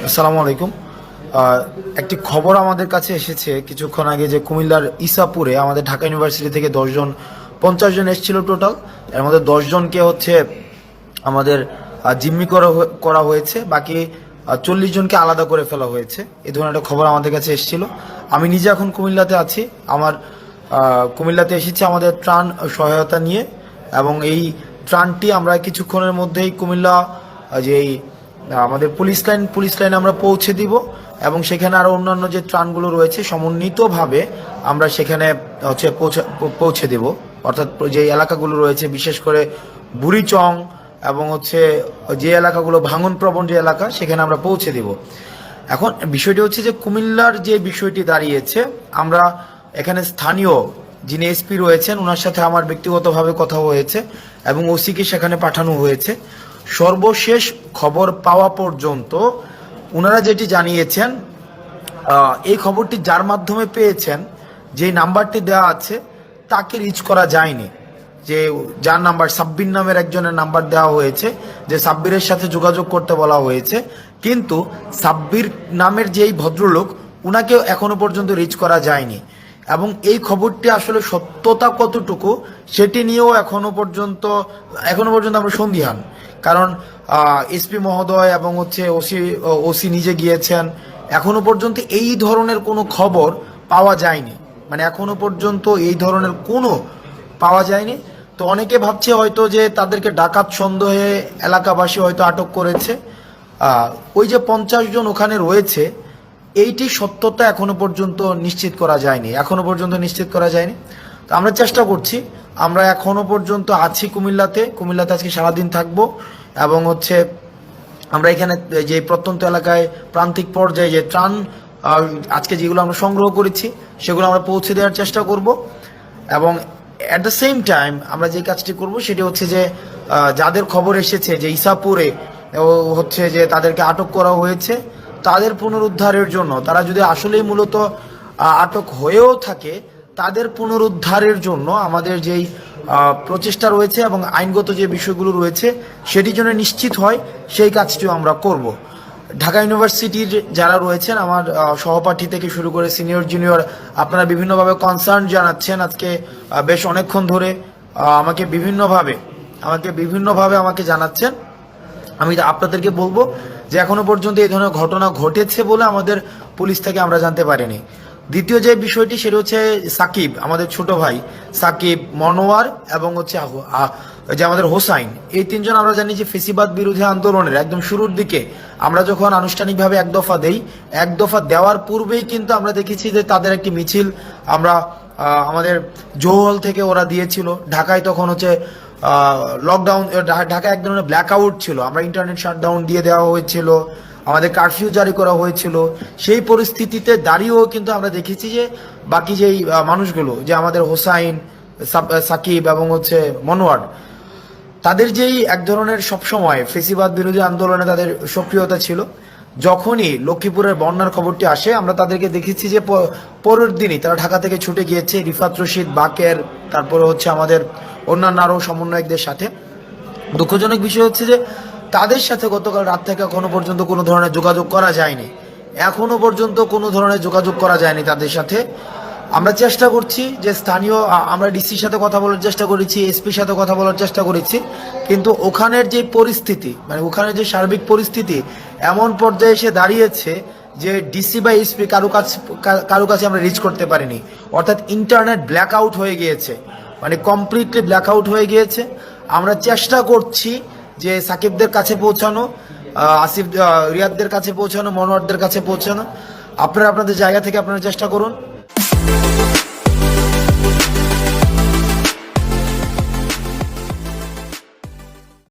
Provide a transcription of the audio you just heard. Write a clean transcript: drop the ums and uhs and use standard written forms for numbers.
আসসালামু আলাইকুম। একটি খবর আমাদের কাছে এসেছে কিছুক্ষণ আগে যে কুমিল্লার ইসাপুরে আমাদের ঢাকা ইউনিভার্সিটি থেকে 50 জন এসেছিল টোটাল। এর মধ্যে 10 জনকে আমাদের জিম্মি করা হয়েছে, বাকি 40 জনকে আলাদা করে ফেলা হয়েছে। এই ধরনের একটা খবর আমাদের কাছে এসেছিল। আমি নিজে এখন কুমিল্লাতে আছি। কুমিল্লাতে এসেছি আমাদের ত্রাণ সহায়তা নিয়ে, এবং এই ত্রাণটি আমরা কিছুক্ষণের মধ্যেই কুমিল্লা যেই আমাদের পুলিশ লাইনে আমরা পৌঁছে দিব, এবং সেখানে আরো অন্যান্য যে ত্রাণগুলো রয়েছে সমন্বিতভাবে আমরা সেখানে পৌঁছে দেব। অর্থাৎ যে এলাকাগুলো রয়েছে বিশেষ করে বুড়িচং এবং যে এলাকাগুলো ভাঙন প্রবণ যে এলাকা, সেখানে আমরা পৌঁছে দেব। এখন বিষয়টি হচ্ছে যে কুমিল্লার যে বিষয়টি দাঁড়িয়েছে, আমরা এখানে স্থানীয় যিনি এসপি রয়েছেন ওনার সাথে আমার ব্যক্তিগতভাবে কথা হয়েছে এবং ওসিকে সেখানে পাঠানো হয়েছে। সর্বশেষ খবর পাওয়া পর্যন্ত ওনারা যেটি জানিয়েছেন, এই খবরটি যার মাধ্যমে পেয়েছেন, যে নাম্বারটি দেওয়া আছে তাকে রিচ করা যায়নি। যে যার নাম্বার সাব্বির নামের একজনের নাম্বার দেওয়া হয়েছে, যে সাব্বিরের সাথে যোগাযোগ করতে বলা হয়েছে, কিন্তু সাব্বির নামের যেই ভদ্রলোক উনাকে এখনো পর্যন্ত রিচ করা যায়নি। এবং এই খবরটি আসলে সত্যতা কতটুকু সেটি নিয়েও এখনো পর্যন্ত আমরা সন্দিহান। কারণ এসপি মহোদয় এবং ওসি নিজে গিয়েছেন, এখনো পর্যন্ত এই ধরনের কোনো খবর পাওয়া যায়নি। মানে এখনো পর্যন্ত এই ধরনের কোনো পাওয়া যায়নি। তো অনেকে ভাবছে হয়তো যে তাদেরকে ডাকাত সন্দেহে এলাকাবাসী হয়তো আটক করেছে। ওই যে 50 জন ওখানে রয়েছে, এইটি সত্যতা এখনো পর্যন্ত নিশ্চিত করা যায়নি। তো আমরা চেষ্টা করছি। আমরা এখনো পর্যন্ত আছি কুমিল্লাতে আজকে সারাদিন থাকবো, এবং আমরা এখানে যে প্রত্যন্ত এলাকায় প্রান্তিক পর্যায়ে যে ত্রাণ আজকে যেগুলো আমরা সংগ্রহ করেছি সেগুলো আমরা পৌঁছে দেওয়ার চেষ্টা করব। এবং অ্যাট দ্য সেম টাইম আমরা যে কাজটি করব সেটি হচ্ছে যে যাদের খবর এসেছে যে ইসাপুরে যে তাদেরকে আটক করা হয়েছে, তাদের পুনরুদ্ধারের জন্য, তারা যদি আসলেই মূলত আটক হয়েও থাকে, তাদের পুনরুদ্ধারের জন্য আমাদের যেই প্রচেষ্টা রয়েছে এবং আইনগত যে বিষয়গুলো রয়েছে সেটি যেন নিশ্চিত হয়, সেই কাজটিও আমরা করব। ঢাকা ইউনিভার্সিটির যারা রয়েছেন, আমার সহপাঠী থেকে শুরু করে সিনিয়র জুনিয়র, আপনারা বিভিন্নভাবে কনসার্ন জানাচ্ছেন। আজকে বেশ অনেকক্ষণ ধরে আমাকে বিভিন্নভাবে আমাকে জানাচ্ছেন। আমি আপনাদেরকে বলবো যে এখনো পর্যন্ত এই ধরনের ঘটনা ঘটেছে বলে আমাদের পুলিশ থেকে আমরা জানতে পারিনি। দ্বিতীয় যে বিষয়টি সেটা হচ্ছে সাকিব, আমাদের ছোট ভাই সাকিব, মনোয়ার এবং যে আমাদের হোসাইন, এই তিনজন আমরা জানি যে ফেসিবাদ বিরোধী আন্দোলনের একদম শুরুর দিকে আমরা যখন আনুষ্ঠানিকভাবে এক দফা দেওয়ার পূর্বেই কিন্তু আমরা দেখেছি যে তাদের একটি মিছিল আমাদের জোহল থেকে ওরা দিয়েছিল। ঢাকায় তখন লকডাউন, ঢাকা এক ধরনের ব্ল্যাক আউট ছিল, আমরা ইন্টারনেট শাটডাউন দিয়ে দেওয়া হয়েছিল, আমাদের কারফিউ জারি করা হয়েছিল। সেই পরিস্থিতিতে দাঁড়িয়েও কিন্তু আমরা দেখেছি যে বাকি যেই মানুষগুলো, যে আমাদের হোসাইন, সাকিব এবং মনোয়ার, তাদের যেই এক ধরনের সবসময় ফেসিবাদ বিরোধী আন্দোলনে তাদের সক্রিয়তা ছিল। যখনই লক্ষ্মীপুরের বন্যার খবরটি আসে, আমরা তাদেরকে দেখেছি যে পরের দিনই তারা ঢাকা থেকে ছুটে গিয়েছে রিফাত রশিদ, বাকের, তারপরে আমাদের অন্যান্য আরও সমন্বয়কদের সাথে। দুঃখজনক বিষয় হচ্ছে যে তাদের সাথে গতকাল রাত থেকে এখনো পর্যন্ত কোনো ধরনের যোগাযোগ করা যায়নি। তাদের সাথে আমরা চেষ্টা করছি যে স্থানীয়, আমরা ডিসির সাথে কথা বলার চেষ্টা করেছি, এসপির সাথে কথা বলার চেষ্টা করেছি, কিন্তু ওখানের যে পরিস্থিতি, মানে ওখানের যে সার্বিক পরিস্থিতি এমন পর্যায়ে এসে দাঁড়িয়েছে যে ডিসি বা এসপি কারো কাছে আমরা রিচ করতে পারিনি। অর্থাৎ ইন্টারনেট ব্ল্যাক আউট হয়ে গিয়েছে, মানে কমপ্লিটলি ব্ল্যাক আউট হয়ে গিয়েছে। আমরা চেষ্টা করছি যে সাকিবদের কাছে পৌঁছানো, রিয়াদদের কাছে পৌঁছানো, মনোয়ারদের কাছে পৌঁছানো। আপনারা আপনাদের জায়গা থেকে আপনারা চেষ্টা করুন।